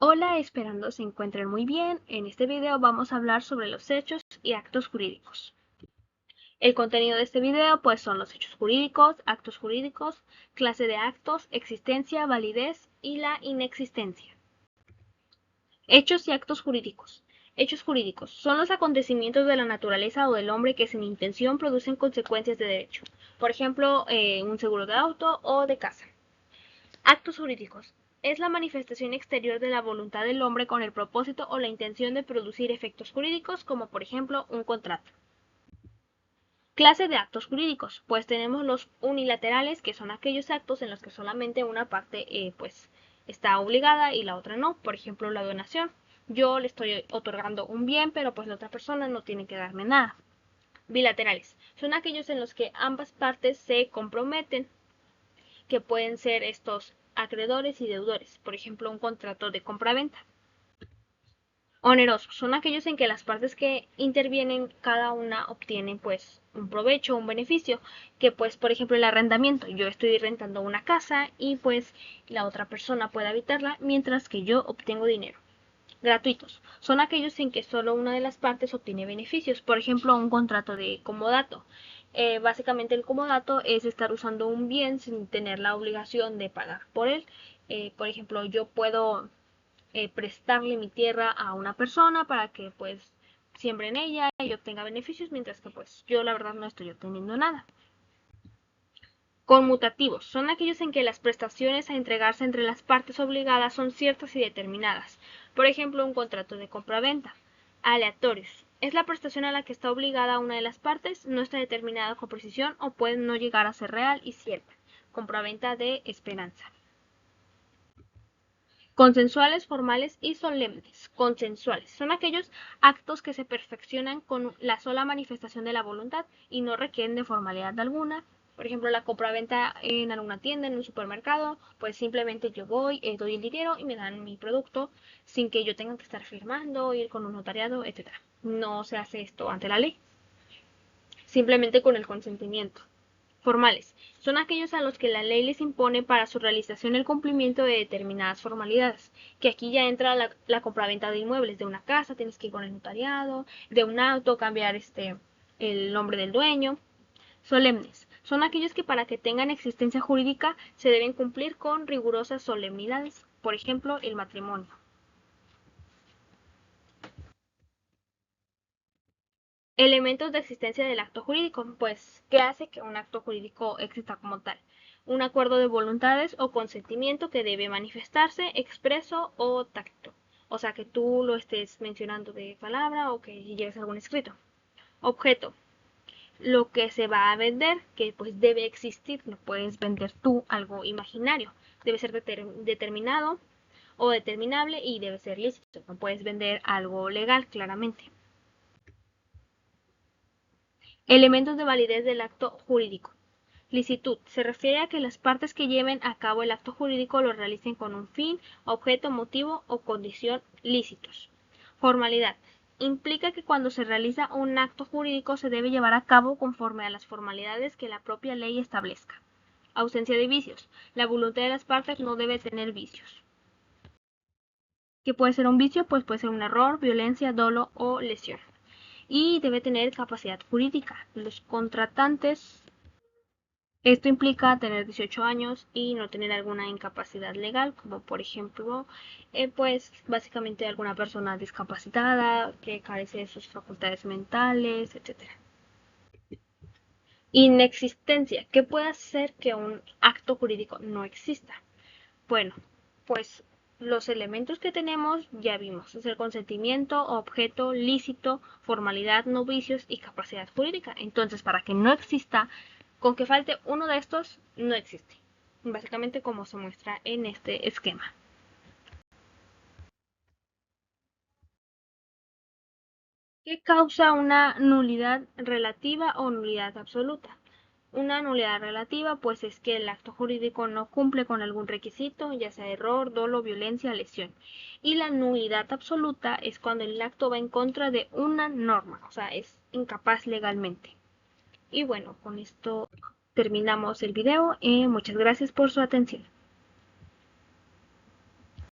Hola, esperando se encuentren muy bien. En este video vamos a hablar sobre los hechos y actos jurídicos. El contenido de este video pues son los hechos jurídicos, actos jurídicos, clase de actos, existencia, validez y la inexistencia. Hechos y actos jurídicos. Hechos jurídicos son los acontecimientos de la naturaleza o del hombre que sin intención producen consecuencias de derecho. Por ejemplo, un seguro de auto o de casa. Actos jurídicos. Es la manifestación exterior de la voluntad del hombre con el propósito o la intención de producir efectos jurídicos, como por ejemplo un contrato. Clase de actos jurídicos. Pues tenemos los unilaterales, que son aquellos actos en los que solamente una parte pues está obligada y la otra no. Por ejemplo, la donación. Yo le estoy otorgando un bien, pero pues la otra persona no tiene que darme nada. Bilaterales. Son aquellos en los que ambas partes se comprometen, que pueden ser estos acreedores y deudores, por ejemplo, un contrato de compraventa. Onerosos son aquellos en que las partes que intervienen cada una obtienen pues un provecho, un beneficio, que pues por ejemplo el arrendamiento, yo estoy rentando una casa y pues la otra persona puede habitarla mientras que yo obtengo dinero. Gratuitos son aquellos en que solo una de las partes obtiene beneficios, por ejemplo un contrato de comodato. Básicamente el comodato es estar usando un bien sin tener la obligación de pagar por él. Por ejemplo, yo puedo prestarle mi tierra a una persona para que pues siembre en ella y obtenga beneficios, mientras que pues yo la verdad no estoy obteniendo nada. Conmutativos son aquellos en que las prestaciones a entregarse entre las partes obligadas son ciertas y determinadas. Por ejemplo, un contrato de compraventa. Aleatorios. Es la prestación a la que está obligada una de las partes, no está determinada con precisión o puede no llegar a ser real y cierta. Compraventa de esperanza. Consensuales, formales y solemnes. Consensuales son aquellos actos que se perfeccionan con la sola manifestación de la voluntad y no requieren de formalidad alguna. Por ejemplo, la compraventa en alguna tienda, en un supermercado, pues simplemente yo voy, doy el dinero y me dan mi producto sin que yo tenga que estar firmando, ir con un notariado, etc. No se hace esto ante la ley, simplemente con el consentimiento. Formales. Son aquellos a los que la ley les impone para su realización el cumplimiento de determinadas formalidades, que aquí ya entra la compraventa de inmuebles, de una casa, tienes que ir con el notariado, de un auto, cambiar el nombre del dueño. Solemnes. Son aquellos que para que tengan existencia jurídica se deben cumplir con rigurosas solemnidades, por ejemplo, el matrimonio. Elementos de existencia del acto jurídico, pues, ¿qué hace que un acto jurídico exista como tal? Un acuerdo de voluntades o consentimiento que debe manifestarse expreso o tácito. O sea, que tú lo estés mencionando de palabra o que lleves algún escrito. Objeto. Lo que se va a vender, que pues debe existir, no puedes vender tú algo imaginario. Debe ser determinado o determinable y debe ser lícito. No puedes vender algo legal, claramente. Elementos de validez del acto jurídico. Licitud. Se refiere a que las partes que lleven a cabo el acto jurídico lo realicen con un fin, objeto, motivo o condición lícitos. Formalidad. Implica que cuando se realiza un acto jurídico se debe llevar a cabo conforme a las formalidades que la propia ley establezca. Ausencia de vicios. La voluntad de las partes no debe tener vicios. ¿Qué puede ser un vicio? Pues puede ser un error, violencia, dolo o lesión. Y debe tener capacidad jurídica. Los contratantes, esto implica tener 18 años y no tener alguna incapacidad legal, como por ejemplo, pues básicamente alguna persona discapacitada que carece de sus facultades mentales, etc. Inexistencia. ¿Qué puede hacer que un acto jurídico no exista? Bueno, pues los elementos que tenemos ya vimos, es el consentimiento, objeto, lícito, formalidad, no vicios y capacidad jurídica. Entonces, para que no exista, con que falte uno de estos, no existe. Básicamente como se muestra en este esquema. ¿Qué causa una nulidad relativa o nulidad absoluta? Una nulidad relativa pues es que el acto jurídico no cumple con algún requisito, ya sea error, dolo, violencia, lesión. Y la nulidad absoluta es cuando el acto va en contra de una norma, o sea, es incapaz legalmente. Y bueno, con esto terminamos el video. Muchas gracias por su atención.